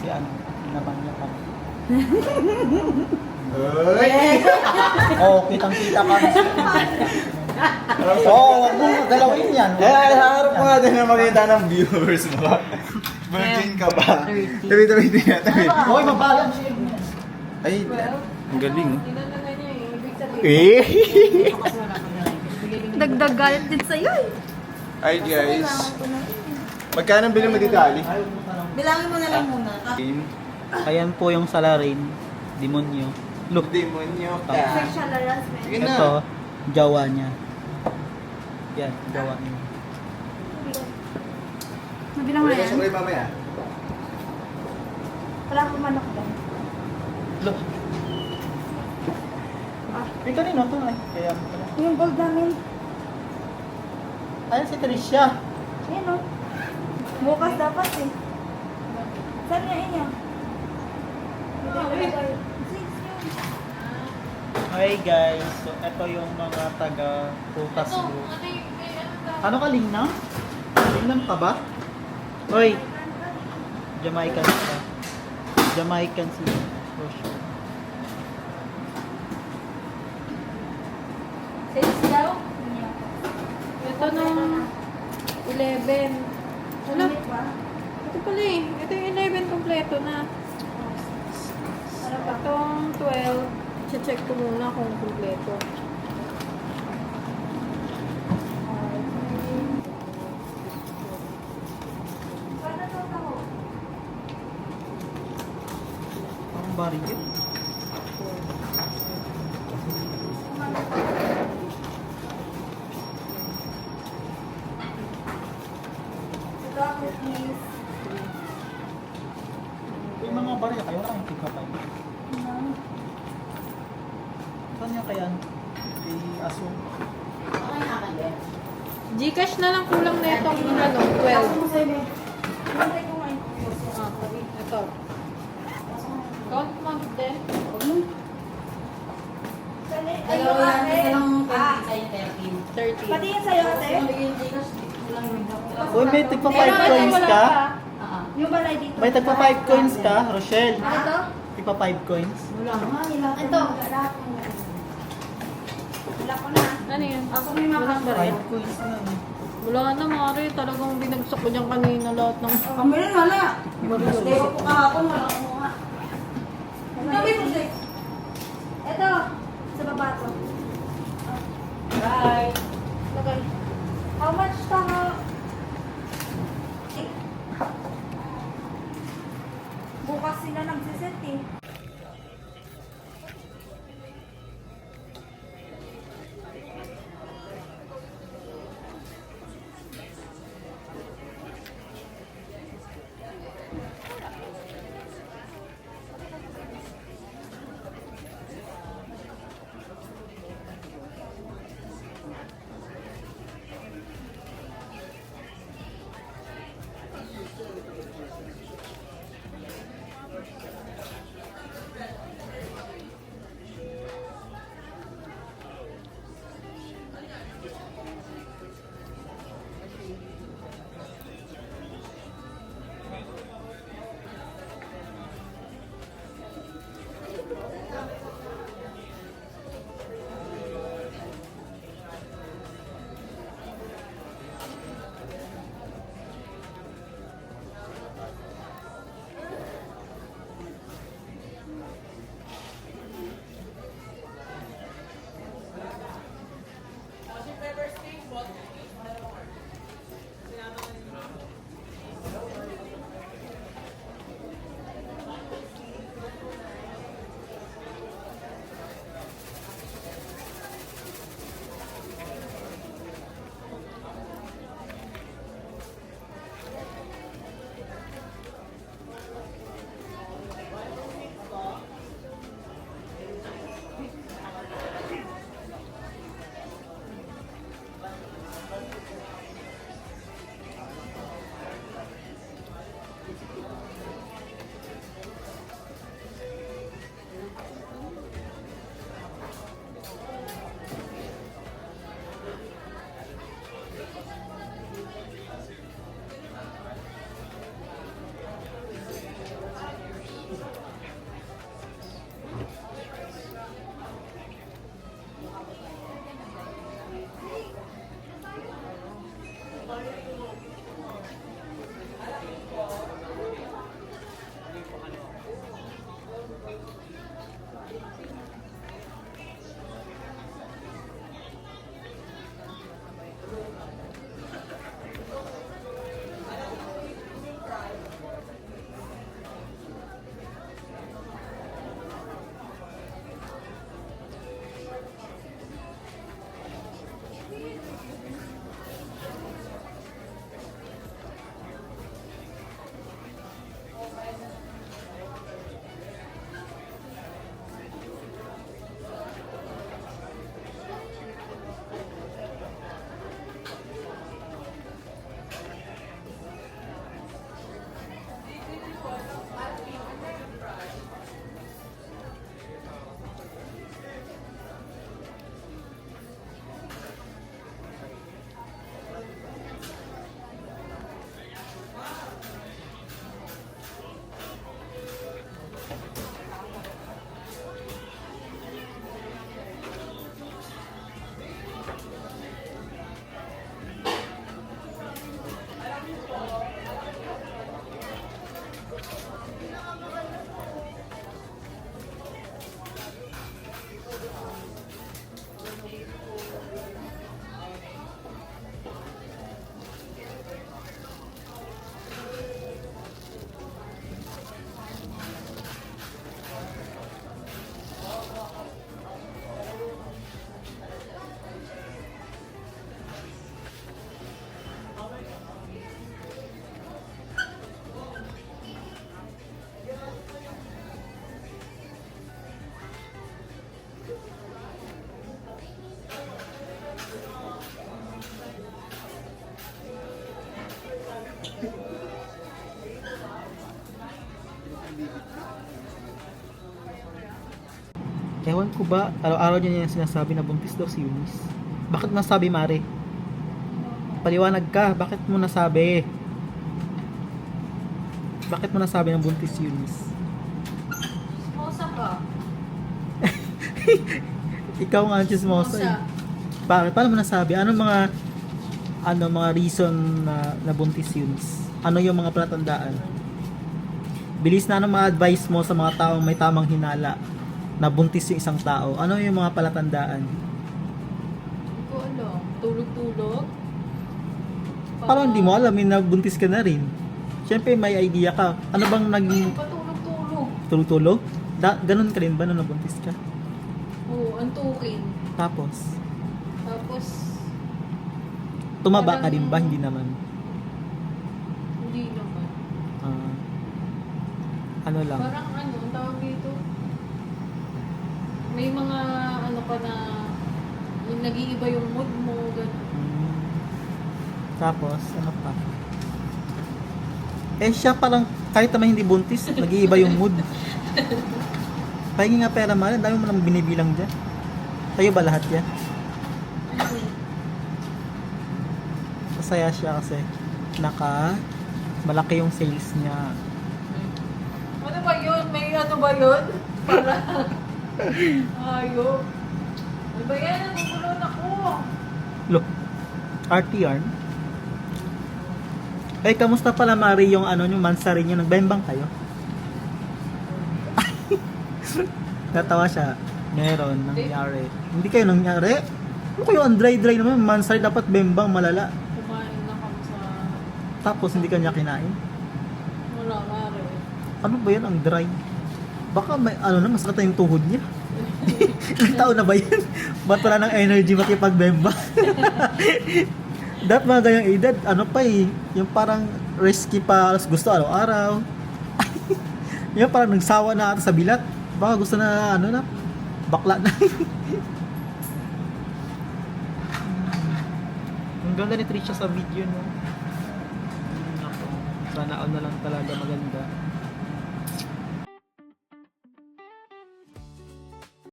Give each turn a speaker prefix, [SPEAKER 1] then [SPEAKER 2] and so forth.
[SPEAKER 1] kasi ano, inabang niya kami. Oo, kitang-kita ka. Oo, wag mo galawin yan.
[SPEAKER 2] Harap mo nga din na makita ng viewers mo. Virgin ka ba? Tabi.
[SPEAKER 1] Hoy, mabalang siya.
[SPEAKER 2] Ay, ang galing.
[SPEAKER 3] Tinalaga niya eh. Ibig sabihin.
[SPEAKER 4] Dagdag galit din sa'yo eh.
[SPEAKER 2] Hi guys. Magkano bili mo dito, Ali?
[SPEAKER 4] Bilangin mo na lang muna.
[SPEAKER 1] Ayan po yung salarin. Demonyo. Look,
[SPEAKER 2] Demonyo ka.
[SPEAKER 4] Sexual harassment.
[SPEAKER 2] Sige na.
[SPEAKER 1] ito, jawa niya. Yan, jawa niya.
[SPEAKER 4] Nabilang mo na
[SPEAKER 2] Ulit
[SPEAKER 4] yan?
[SPEAKER 2] sa kulay mamaya.
[SPEAKER 4] Wala akong manok doon.
[SPEAKER 1] Look. May kanino to ay. Kaya pala.
[SPEAKER 4] Yung gold namin.
[SPEAKER 1] Ayan si Tricia.
[SPEAKER 4] Ayan o. Bukas dapat eh. Saan niya inya?
[SPEAKER 1] Hi guys, so ito yung mga taga Putas Group. Ano ka, Lingnam? Lingnam ka ba? Hoy! Jamaican ka. Jamaican si Rochelle.
[SPEAKER 4] Sales daw?
[SPEAKER 3] Ito nung 11. Wala.
[SPEAKER 4] Ano ba?
[SPEAKER 3] Ito pala eh. Ito yung 11 kompleto na. Itong 12, check ko muna kung kompleto.
[SPEAKER 1] Ang barig yun.
[SPEAKER 4] Ito ako please.
[SPEAKER 1] Yung mga barya kayo lang tigpa pa. Saan niya kaya? Kay Aso.
[SPEAKER 3] Gcash na lang kulang na itong ano, 12.
[SPEAKER 4] Hintay ko ngayon.
[SPEAKER 3] Ito. Count month din.
[SPEAKER 4] Ayaw ate.
[SPEAKER 3] 30.
[SPEAKER 4] Pati yun sa'yo ate?
[SPEAKER 1] Uy, may tigpa 5
[SPEAKER 3] Pero ate,
[SPEAKER 1] coins
[SPEAKER 3] wala
[SPEAKER 1] ka?
[SPEAKER 3] pa.
[SPEAKER 4] Yung balay dito.
[SPEAKER 1] May tagpa 5 coins ka, Rochelle?
[SPEAKER 4] Ito?
[SPEAKER 1] Tigpa 5 coins?
[SPEAKER 4] Wala nga. Ito. Wala ko na.
[SPEAKER 3] Ano yun?
[SPEAKER 4] Ako may mga
[SPEAKER 3] Walang baril.
[SPEAKER 1] 5 coins na.
[SPEAKER 3] Wala na, Mari. Talagang binagsak ko dyan kanina lahat ng...
[SPEAKER 4] Kami rin wala.
[SPEAKER 3] baril.
[SPEAKER 4] Dewa ko kahapon, wala ko nga. Kami po siya. Ito, sa baba to.
[SPEAKER 3] Bye.
[SPEAKER 4] Lagay. How much tama? Bukas sila nagsiset eh.
[SPEAKER 1] Ewan ko ba, araw-araw niya yung sinasabi na buntis daw si Eunice. Bakit nasabi, Mare? Paliwanag ka, bakit mo nasabi? Bakit mo nasabi ng buntis si Eunice?
[SPEAKER 3] Mosa ka.
[SPEAKER 1] Ikaw nga ang chismosa eh.
[SPEAKER 3] Mosa.
[SPEAKER 1] Bakit? Paano mo nasabi? Anong mga reason na nabuntis si Eunice? Ano yung mga palatandaan? Bilis na anong mga advice mo sa mga taong may tamang hinala na buntis yung isang tao? Ano yung mga palatandaan?
[SPEAKER 3] Hindi ko alam. Tulog-tulog?
[SPEAKER 1] Parang hindi mo alam, may nabuntis ka na rin. Siyempre may idea ka. Ano bang naging
[SPEAKER 3] Patulog-tulog.
[SPEAKER 1] tulog-tulog? Ganun ka rin ba nung nabuntis ka?
[SPEAKER 3] Oo, antukin.
[SPEAKER 1] Tapos,
[SPEAKER 3] Tapos,
[SPEAKER 1] tumaba ka
[SPEAKER 3] parang-
[SPEAKER 1] din ba? Hindi naman.
[SPEAKER 3] Hindi naman.
[SPEAKER 1] Ah, ano lang?
[SPEAKER 3] Parang ano, ang tawag dito? May mga ano pa na yung nag-iiba yung mood mo, gano'n.
[SPEAKER 1] Hmm. Tapos, ano pa? Eh, siya parang, kahit naman hindi buntis, nag-iiba yung mood. Pahingi nga pera, mahal. Ang dami mo nang binibilang dyan. Sa'yo ba lahat yan? Masaya siya kasi malaki yung sales niya.
[SPEAKER 3] Ano ba yun? May ano ba yun? Para ayok. Ano ba yan? Natutulon ako.
[SPEAKER 1] Look, RT yarn. Eh, kamusta pala, Mari, yung yung mansari niyo? Nagbembang kayo? Natawa siya. Meron, nangyari. Hindi kayo nangyari? Ano kayo, ang dry-dry naman. Mansari dapat bembang, malala.
[SPEAKER 3] Kumain na kami sa
[SPEAKER 1] Tapos, hindi kanya kinain.
[SPEAKER 3] wala mare.
[SPEAKER 1] Ano ba yan, ang dry? Baka may, masakit na yung tuhod niya. Ilang taon na ba yan? Ba't wala ng energy makipagbemba? Dapat mga ganyang edad, yung parang risky pa, gusto araw-araw. Yung parang nagsawa na ata sa bilat. Baka gusto na, bakla na. Ang ganda ni Trisha sa video, no? Ako, sana all na lang talaga maganda.